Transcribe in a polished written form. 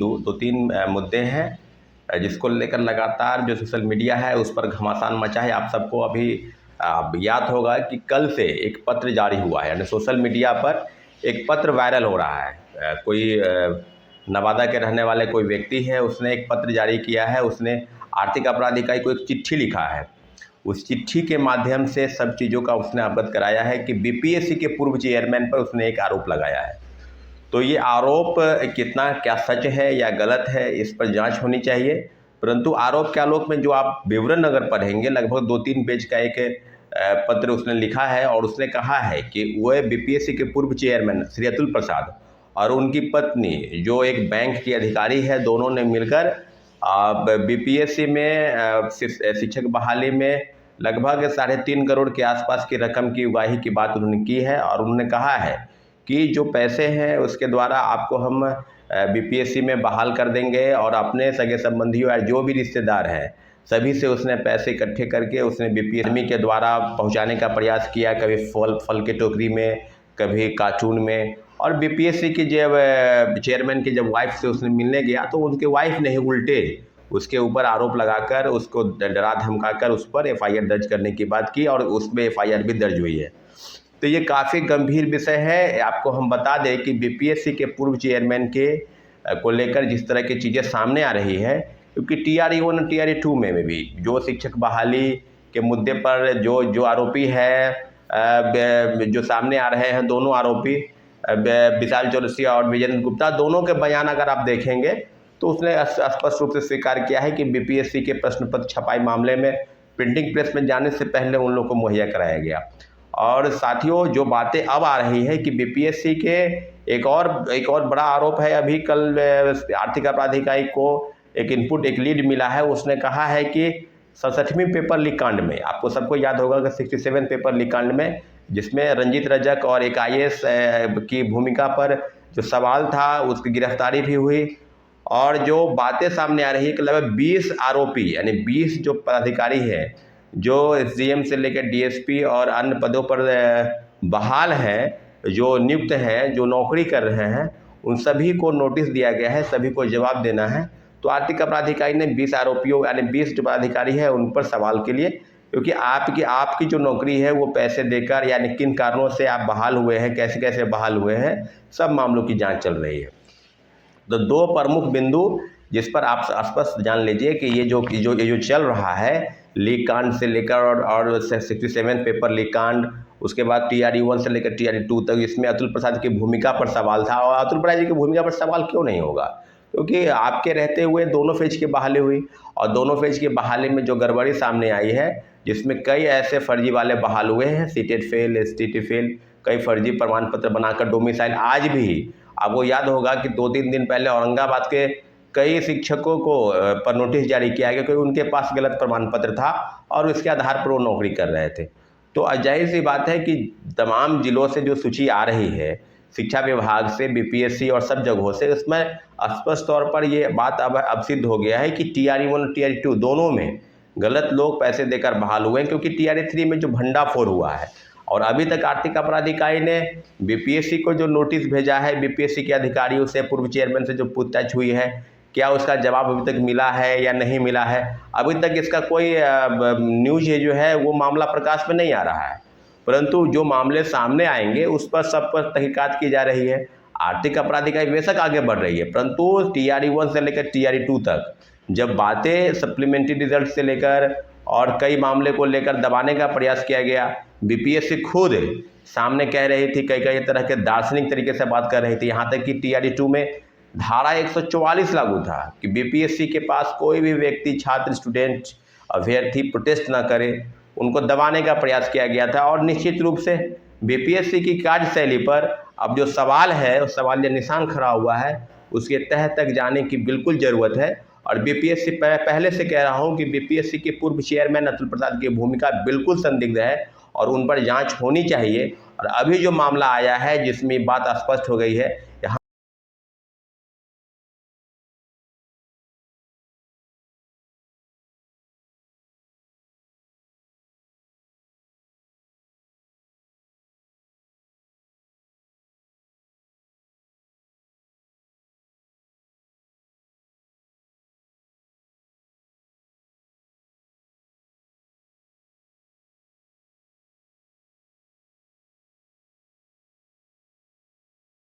बिंदु, 2-3 मुद्दे हैं जिसको लेकर लगातार जो सोशल मीडिया है उस पर घमासान मचा है। आप सबको अभी याद होगा कि कल से एक पत्र जारी हुआ है, यानी सोशल मीडिया पर एक पत्र वायरल हो रहा है। कोई नवादा के रहने वाले कोई व्यक्ति है, उसने एक पत्र जारी किया है। उसने आर्थिक अपराध इकाई को एक चिट्ठी लिखा है। उस चिट्ठी के माध्यम से सब चीज़ों का उसने अवगत कराया है कि बीपीएससी के पूर्व चेयरमैन पर उसने एक आरोप लगाया है। तो ये आरोप कितना क्या सच है या गलत है, इस पर जांच होनी चाहिए। परंतु आरोप के आलोक में जो आप विवरण अगर पढ़ेंगे, लगभग 2-3 पेज का एक पत्र उसने लिखा है और उसने कहा है कि वह बीपीएससी के पूर्व चेयरमैन श्री अतुल प्रसाद और उनकी पत्नी जो एक बैंक की अधिकारी है, दोनों ने मिलकर बीपीएससी में शिक्षक बहाली में लगभग 3.5 करोड़ के आसपास की रकम की उगाही की बात उन्होंने की है। और उन्होंने कहा है कि जो पैसे हैं उसके द्वारा आपको हम बीपीएससी में बहाल कर देंगे, और अपने सगे संबंधियों या जो भी रिश्तेदार हैं सभी से उसने पैसे इकट्ठे करके उसने बीपीएससी के द्वारा पहुंचाने का प्रयास किया, कभी फल के टोकरी में, कभी कार्टून में। और बीपीएससी की जब चेयरमैन की जब वाइफ से उसने मिलने गया तो उनके वाइफ ने ही उल्टे उसके ऊपर आरोप लगाकर उसको डरा धमकाकर उस पर एफआईआर दर्ज करने की बात की, और उसमें एफआईआर भी दर्ज हुई है। तो ये काफ़ी गंभीर विषय है। आपको हम बता दें कि बीपीएससी के पूर्व चेयरमैन के को लेकर जिस तरह की चीज़ें सामने आ रही है, क्योंकि TRE 1 और TRE 2 में भी जो शिक्षक बहाली के मुद्दे पर जो आरोपी है, जो सामने आ रहे हैं दोनों आरोपी विशाल चौरसिया और विजेंद्र गुप्ता, दोनों के बयान अगर आप देखेंगे तो उसने स्पष्ट रूप से स्वीकार किया है कि बीपीएससी के प्रश्न पत्र छपाई मामले में प्रिंटिंग प्रेस में जाने से पहले उन लोगों को मुहैया कराया गया। और साथियों, जो बातें अब आ रही है कि बीपीएससी के एक और बड़ा आरोप है। अभी कल आर्थिक अपराध इकाई को एक इनपुट, एक लीड मिला है। उसने कहा है कि 67वीं पेपर लीक कांड में, आपको सबको याद होगा कि 67 पेपर लीक कांड में, जिसमें रंजीत रजक और एक IAS की भूमिका पर जो सवाल था, उसकी गिरफ्तारी भी हुई। और जो बातें सामने आ रही है कि लगभग 20 आरोपी, यानी 20 जो पदाधिकारी हैं जो SDM से लेकर DSP और अन्य पदों पर बहाल हैं, जो नियुक्त हैं, जो नौकरी कर रहे हैं, उन सभी को नोटिस दिया गया है, सभी को जवाब देना है। तो आर्थिक अपराध इकाई ने 20 आरोपियों, यानी 20 जो पदाधिकारी है उन पर सवाल के लिए, क्योंकि आपकी जो नौकरी है वो पैसे देकर, यानी किन कारणों से आप बहाल हुए हैं, कैसे कैसे बहाल हुए हैं, सब मामलों की जाँच चल रही है। तो 2 प्रमुख बिंदु जिस पर आप स्पष्ट जान लीजिए कि ये जो चल रहा है लीक कांड से लेकर और 67 पेपर लीक कांड, उसके बाद TRE 1 से लेकर TRE 2 तक, इसमें अतुल प्रसाद की भूमिका पर सवाल था। और अतुल प्रसाद जी की भूमिका पर सवाल क्यों नहीं होगा? क्योंकि आपके रहते हुए दोनों फेज की बहाली हुई, और दोनों फेज की बहाली में जो गड़बड़ी सामने आई है, जिसमें कई ऐसे फर्जी वाले बहाल हुए हैं, सीटेट फेल, STT फेल, कई फर्जी प्रमाण पत्र बनाकर डोमिसाइल। आज भी आपको याद होगा कि 2-3 दिन पहले औरंगाबाद के कई शिक्षकों को पर नोटिस जारी किया गया क्योंकि उनके पास गलत प्रमाण पत्र था और उसके आधार पर वो नौकरी कर रहे थे। तो जाहिर सी बात है कि तमाम जिलों से जो सूची आ रही है शिक्षा विभाग से, बीपीएससी और सब जगहों से, उसमें स्पष्ट तौर पर ये बात अब सिद्ध हो गया है कि TRE 1 और TRE 2 दोनों में गलत लोग पैसे देकर बहाल हुए हैं। क्योंकि TRE 3 में जो भंडाफोड़ हुआ है, और अभी तक आर्थिक अपराध इकाई ने बीपीएससी को जो नोटिस भेजा है, बीपीएससी के अधिकारियों से, पूर्व चेयरमैन से जो पूछताछ हुई है, क्या उसका जवाब अभी तक मिला है या नहीं मिला है? अभी तक इसका कोई न्यूज़ जो है वो मामला प्रकाश में नहीं आ रहा है। परंतु जो मामले सामने आएंगे उस पर सब पर तहकीकात की जा रही है। आर्थिक अपराध इकाई बेशक आगे बढ़ रही है, परंतु TRE 1 से लेकर TRE 2 तक जब बातें सप्लीमेंट्री रिजल्ट से लेकर और कई मामले को लेकर दबाने का प्रयास किया गया, बीपीएससी खुद सामने कह रही थी, कई तरह के दार्शनिक तरीके से बात कर रही थी। यहाँ तक कि TRE 2 में धारा 144 लागू था कि बीपीएससी के पास कोई भी व्यक्ति, छात्र, स्टूडेंट, अभ्यर्थी प्रोटेस्ट ना करे, उनको दबाने का प्रयास किया गया था। और निश्चित रूप से बीपीएससी की कार्यशैली पर अब जो सवाल है, उस सवाल या निशान खड़ा हुआ है, उसके तह तक जाने की बिल्कुल ज़रूरत है। और बीपीएससी, पहले से कह रहा हूँ कि बीपीएससी के पूर्व चेयरमैन अतुल प्रसाद की भूमिका बिल्कुल संदिग्ध है और उन पर जांच होनी चाहिए। और अभी जो मामला आया है जिसमें बात स्पष्ट हो गई है